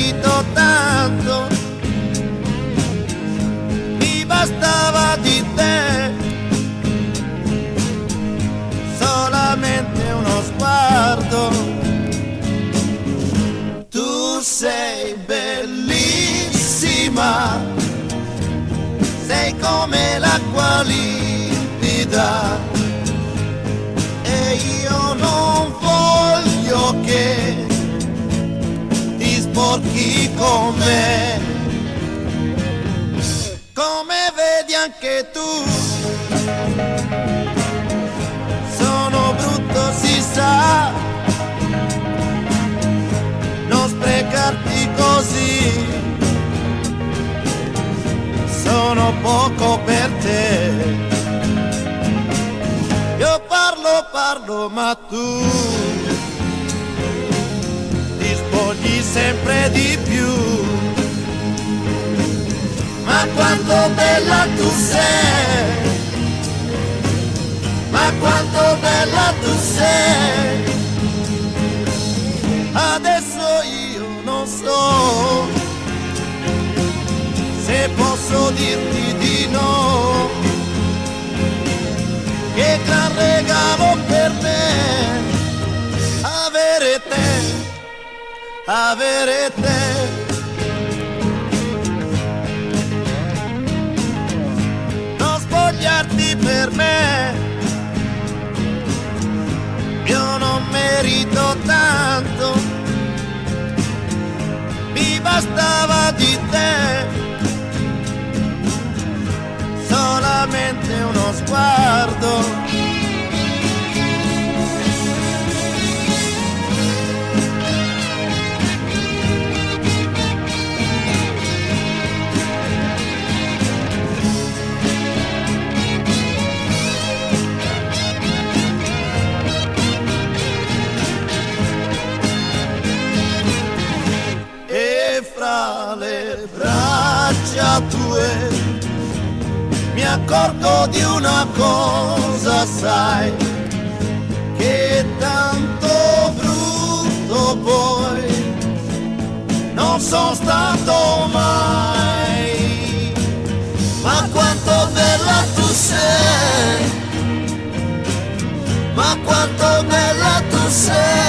merito tanto, mi bastava di te, solamente uno sguardo. Tu sei bellissima, sei come l'acqua limpida e io non voglio che ti sporchi con me. Come vedi anche tu, sono brutto si sa, non sprecarti così, sono poco per te. Io parlo ma tu ti spogli sempre di più. Ma quanto bella tu sei, ma quanto bella tu sei. Adesso io non so se posso dirti di no. Che gran regalo per me avere te, avere te. Non spogliarti per me, io non merito tanto, mi bastava di te, solamente uno sguardo. E fra le braccia tue mi accorgo di una cosa, sai, che tanto brutto poi non sono stato mai. Ma quanto bella tu sei, ma quanto bella tu sei.